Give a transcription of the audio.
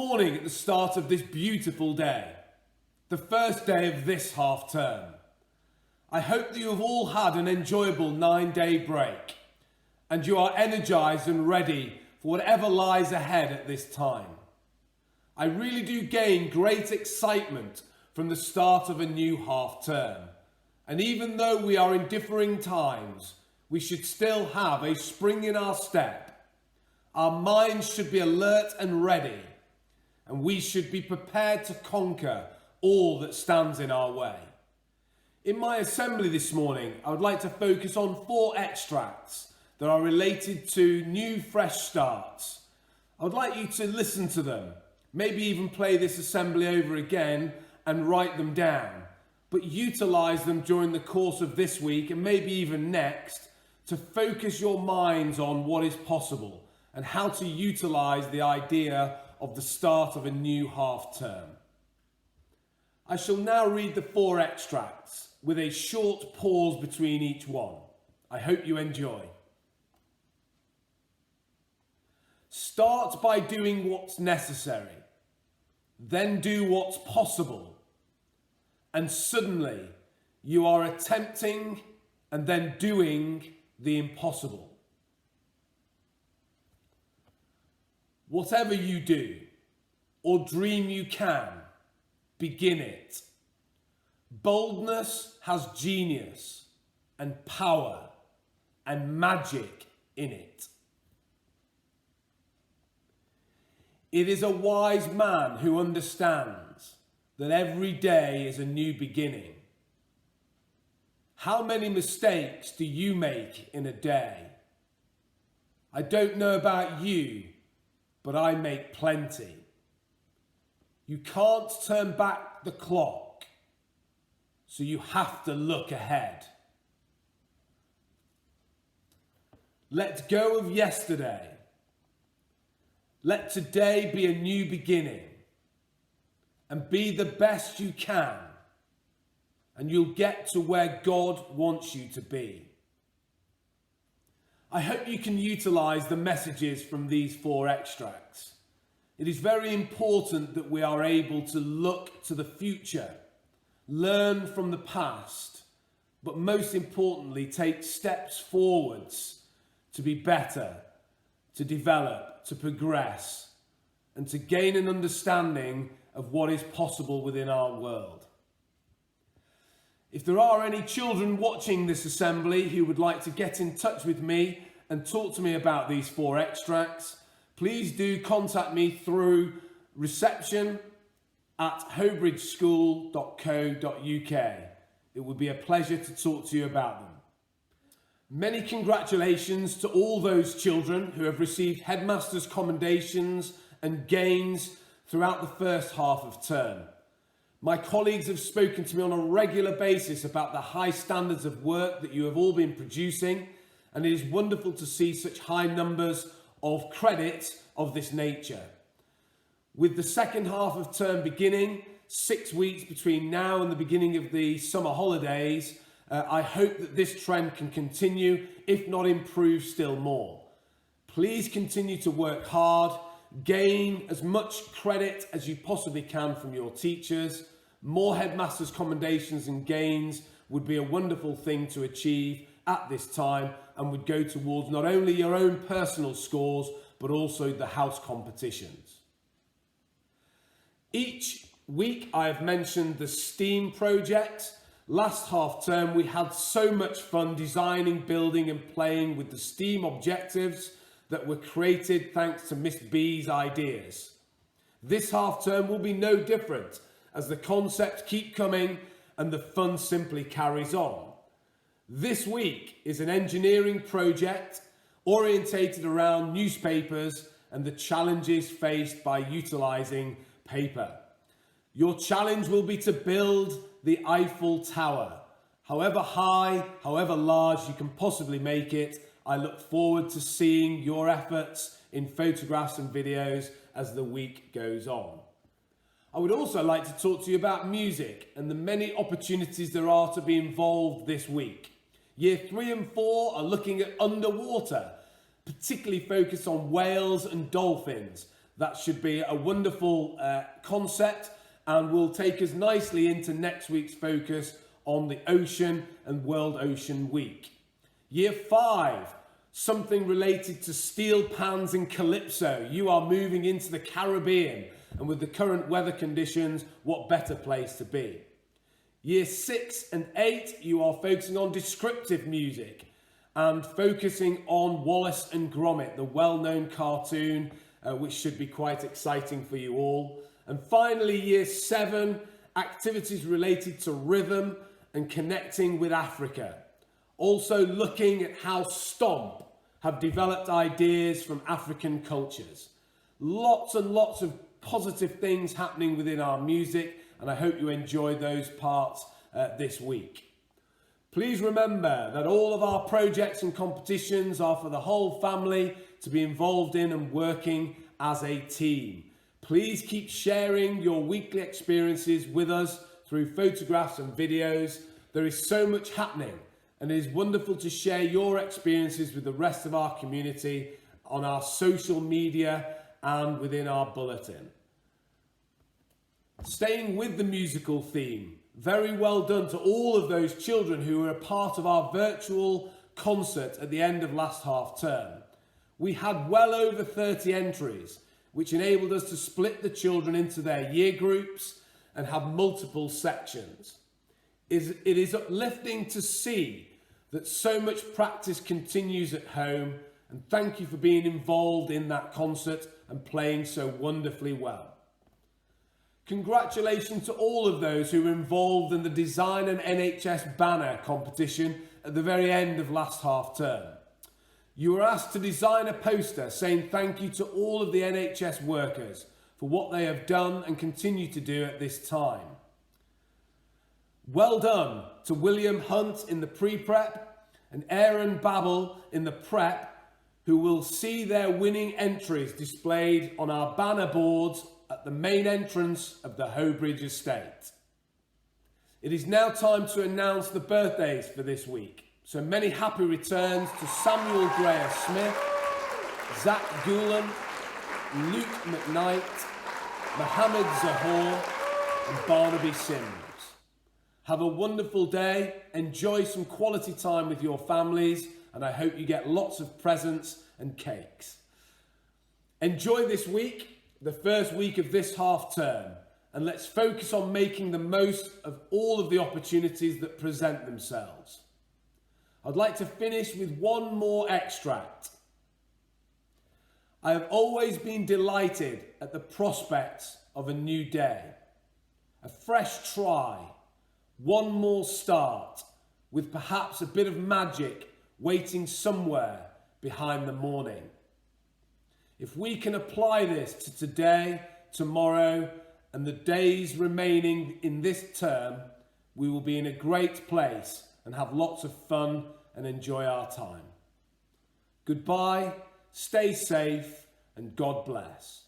morning at the start of this beautiful day, the first day of this half term. I hope that you have all had an enjoyable 9-day break and you are energised and ready for whatever lies ahead at this time. I really do gain great excitement from the start of a new half term, and even though we are in differing times, we should still have a spring in our step. Our minds should be alert and ready, and we should be prepared to conquer all that stands in our way. In my assembly this morning, I would like to focus on 4 extracts that are related to new fresh starts. I would like you to listen to them, maybe even play this assembly over again and write them down, but utilise them during the course of this week and maybe even next to focus your minds on what is possible and how to utilise the idea of the start of a new half term. I shall now read the 4 extracts with a short pause between each one. I hope you enjoy. Start by doing what's necessary, then do what's possible, and suddenly you are attempting and then doing the impossible. Whatever you do or dream you can, begin it. Boldness has genius and power and magic in it. It is a wise man who understands that every day is a new beginning. How many mistakes do you make in a day? I don't know about you, but I make plenty. You can't turn back the clock, so you have to look ahead. Let go of yesterday. Let today be a new beginning, and be the best you can, and you'll get to where God wants you to be. I hope you can utilise the messages from these 4 extracts. It is very important that we are able to look to the future, learn from the past, but most importantly, take steps forwards to be better, to develop, to progress, and to gain an understanding of what is possible within our world. If there are any children watching this assembly who would like to get in touch with me and talk to me about these 4 extracts, please do contact me through reception@hobridgeschool.co.uk. It would be a pleasure to talk to you about them. Many congratulations to all those children who have received headmasters' commendations and gains throughout the first half of term. My colleagues have spoken to me on a regular basis about the high standards of work that you have all been producing, and it is wonderful to see such high numbers of credit of this nature. With the second half of term beginning, 6 weeks between now and the beginning of the summer holidays, I hope that this trend can continue, if not improve still more. Please continue to work hard, gain as much credit as you possibly can from your teachers. More headmasters' commendations and gains would be a wonderful thing to achieve at this time, and would go towards not only your own personal scores, but also the house competitions. Each week I have mentioned the STEAM projects. Last half term we had so much fun designing, building and playing with the STEAM objectives that were created thanks to Miss B's ideas. This half term will be no different, as the concepts keep coming and the fun simply carries on. This week is an engineering project orientated around newspapers and the challenges faced by utilising paper. Your challenge will be to build the Eiffel Tower. However high, however large you can possibly make it, I look forward to seeing your efforts in photographs and videos as the week goes on. I would also like to talk to you about music and the many opportunities there are to be involved this week. Year 3 and 4 are looking at underwater, particularly focused on whales and dolphins. That should be a wonderful concept and will take us nicely into next week's focus on the ocean and World Ocean Week. Year 5, something related to steel pans and calypso. You are moving into the Caribbean, and with the current weather conditions, what better place to be? Year 6 and 8, you are focusing on descriptive music and focusing on Wallace and Gromit, the well-known cartoon, which should be quite exciting for you all. And finally, year 7, activities related to rhythm and connecting with Africa. Also looking at how Stomp have developed ideas from African cultures. Lots and lots of positive things happening within our music, and I hope you enjoy those parts this week. Please remember that all of our projects and competitions are for the whole family to be involved in and working as a team. Please keep sharing your weekly experiences with us through photographs and videos. There is so much happening, and it is wonderful to share your experiences with the rest of our community on our social media and within our bulletin. Staying with the musical theme, very well done to all of those children who were a part of our virtual concert at the end of last half term. We had well over 30 entries, which enabled us to split the children into their year groups and have multiple sections. It is uplifting to see that so much practice continues at home, and thank you for being involved in that concert and playing so wonderfully well. Congratulations to all of those who were involved in the Design an NHS banner competition at the very end of last half term. You were asked to design a poster saying thank you to all of the NHS workers for what they have done and continue to do at this time. Well done to William Hunt in the pre-prep and Aaron Babel in the prep, who will see their winning entries displayed on our banner boards at the main entrance of the Hobridge estate. It is now time to announce the birthdays for this week. So many happy returns to Samuel Greer Smith, Zach Gulen, Luke McKnight, Mohammed Zahor and Barnaby Sims. Have a wonderful day, enjoy some quality time with your families, and I hope you get lots of presents and cakes. Enjoy this week, the first week of this half term, and let's focus on making the most of all of the opportunities that present themselves. I'd like to finish with one more extract. I have always been delighted at the prospects of a new day, a fresh try, one more start, with perhaps a bit of magic waiting somewhere behind the morning. If we can apply this to today, tomorrow, and the days remaining in this term, we will be in a great place and have lots of fun and enjoy our time. Goodbye, stay safe, and God bless.